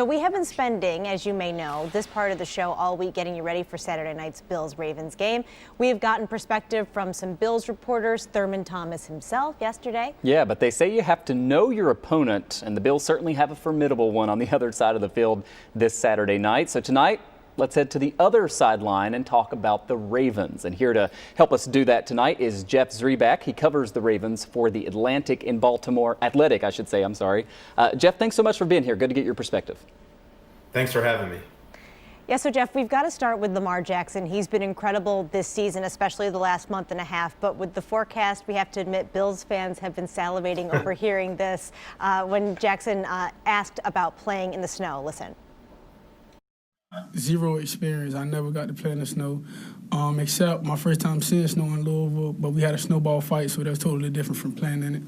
So we have been spending, as you may know, this part of the show all week getting you ready for Saturday night's Bills-Ravens game. We have gotten perspective from some Bills reporters, Thurman Thomas himself yesterday. Yeah, but they say you have to know your opponent, and the Bills certainly have a formidable one on the other side of the field this Saturday night. So tonight, let's head to the other sideline and talk about the Ravens. And here to help us do that tonight is Jeff Zrebiec. He covers the Ravens for the Athletic, I should say. I'm sorry. Jeff, thanks so much for being here. Good to get your perspective. Thanks for having me. Yeah, so Jeff, we've got to start with Lamar Jackson. He's been incredible this season, especially the last month and a half. But with the forecast, we have to admit Bills fans have been salivating over hearing this when Jackson asked about playing in the snow. Listen. Zero experience. I never got to play in the snow, except my first time seeing snow in Louisville, but we had a snowball fight, so that's totally different from playing in it.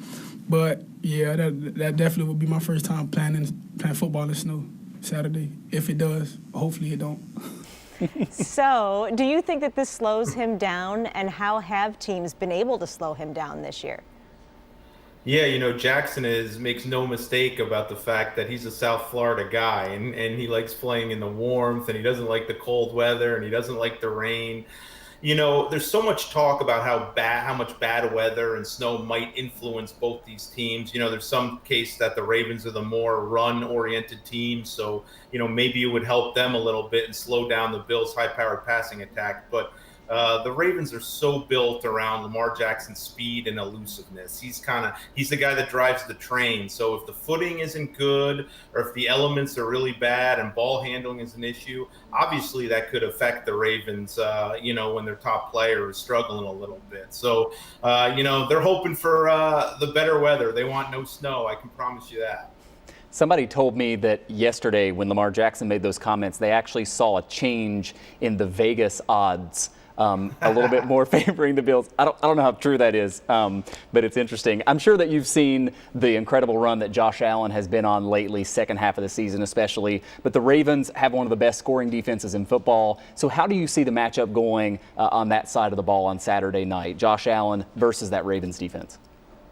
But, yeah, that definitely would be my first time playing football in snow Saturday, if it does. Hopefully it don't. So, do you think that this slows him down, and how have teams been able to slow him down this year? Yeah, Jackson makes no mistake about the fact that he's a South Florida guy, and he likes playing in the warmth, and he doesn't like the cold weather, and he doesn't like the rain. There's so much talk about how much bad weather and snow might influence both these teams. There's some case that the Ravens are the more run-oriented team, so maybe it would help them a little bit and slow down the Bills' high-powered passing attack. But the Ravens are so built around Lamar Jackson's speed and elusiveness. He's the guy that drives the train. So if the footing isn't good, or if the elements are really bad and ball handling is an issue, obviously that could affect the Ravens, when their top player is struggling a little bit. So, they're hoping for the better weather. They want no snow, I can promise you that. Somebody told me that yesterday when Lamar Jackson made those comments, they actually saw a change in the Vegas odds. A little bit more favoring the Bills. I don't know how true that is, but it's interesting. I'm sure that you've seen the incredible run that Josh Allen has been on lately, second half of the season especially. But the Ravens have one of the best scoring defenses in football. So how do you see the matchup going on that side of the ball on Saturday night? Josh Allen versus that Ravens defense.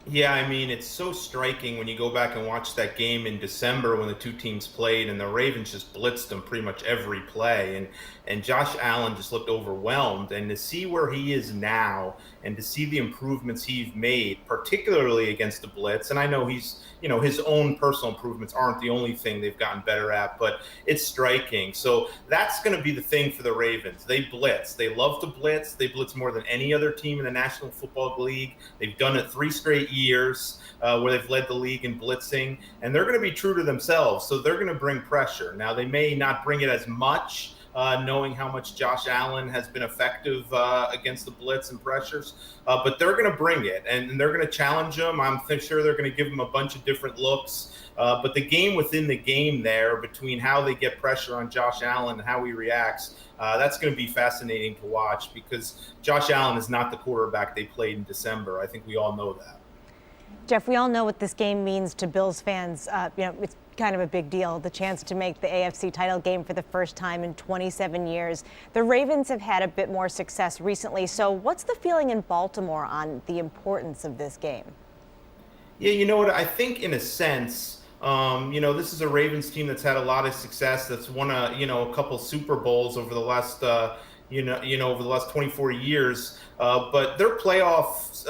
Yeah, it's so striking when you go back and watch that game in December when the two teams played and the Ravens just blitzed them pretty much every play. And Josh Allen just looked overwhelmed. And to see where he is now and to see the improvements he's made, particularly against the blitz, and I know his own personal improvements aren't the only thing they've gotten better at, but it's striking. So that's going to be the thing for the Ravens. They blitz. They love to blitz. They blitz more than any other team in the National Football League. They've done it 3 straight years where they've led the league in blitzing, and they're going to be true to themselves. So they're going to bring pressure. Now, they may not bring it as much, knowing how much Josh Allen has been effective against the blitz and pressures. But they're going to bring it, and they're going to challenge him. I'm sure they're going to give him a bunch of different looks. But the game within the game there, between how they get pressure on Josh Allen and how he reacts, that's going to be fascinating to watch because Josh Allen is not the quarterback they played in December. I think we all know that. Jeff, we all know what this game means to Bills fans. It's kind of a big deal, the chance to make the AFC title game for the first time in 27 years. The Ravens have had a bit more success recently. So what's the feeling in Baltimore on the importance of this game? Yeah, you know what? I think in a sense, this is a Ravens team that's had a lot of success, that's won a couple Super Bowls over the last over the last 24 years. But their playoffs,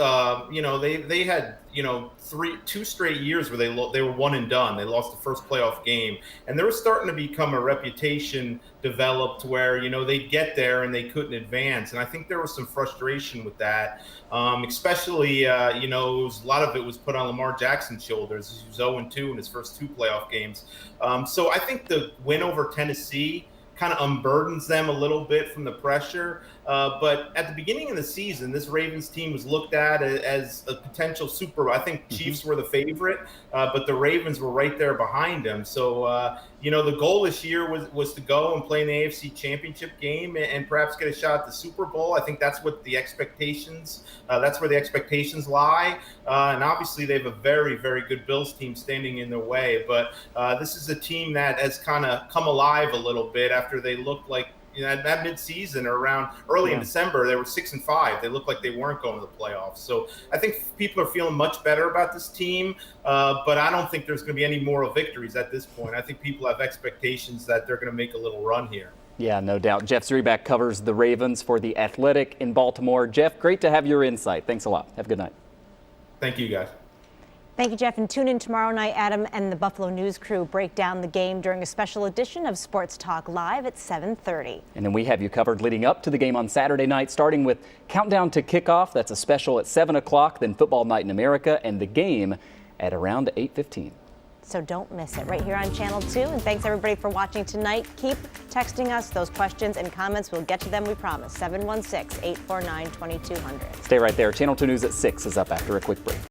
they had, 2 straight years where they were one and done. They lost the first playoff game, and there was starting to become a reputation developed where, they'd get there and they couldn't advance. And I think there was some frustration with that, especially, a lot of it was put on Lamar Jackson's shoulders. He was 0-2 in his first 2 playoff games. So I think the win over Tennessee kind of unburdens them a little bit from the pressure. But at the beginning of the season, this Ravens team was looked at as a potential Super Bowl. I think Chiefs were the favorite, but the Ravens were right there behind them. So, the goal this year was to go and play in the AFC Championship game and perhaps get a shot at the Super Bowl. I think that's what the expectations, that's where the expectations lie. And obviously they have a very, very good Bills team standing in their way. But this is a team that has kind of come alive a little bit after they looked like that mid-season or around early in December, they were 6-5. They looked like they weren't going to the playoffs. So I think people are feeling much better about this team, but I don't think there's going to be any moral victories at this point. I think people have expectations that they're going to make a little run here. Yeah, no doubt. Jeff Zrebiec covers the Ravens for The Athletic in Baltimore. Jeff, great to have your insight. Thanks a lot. Have a good night. Thank you, guys. Thank you, Jeff. And tune in tomorrow night. Adam and the Buffalo News crew break down the game during a special edition of Sports Talk Live at 7:30. And then we have you covered leading up to the game on Saturday night, starting with Countdown to Kickoff. That's a special at 7 o'clock, then Football Night in America, and the game at around 8:15. So don't miss it right here on Channel 2. And thanks, everybody, for watching tonight. Keep texting us those questions and comments. We'll get to them, we promise. 716-849-2200. Stay right there. Channel 2 News at 6 is up after a quick break.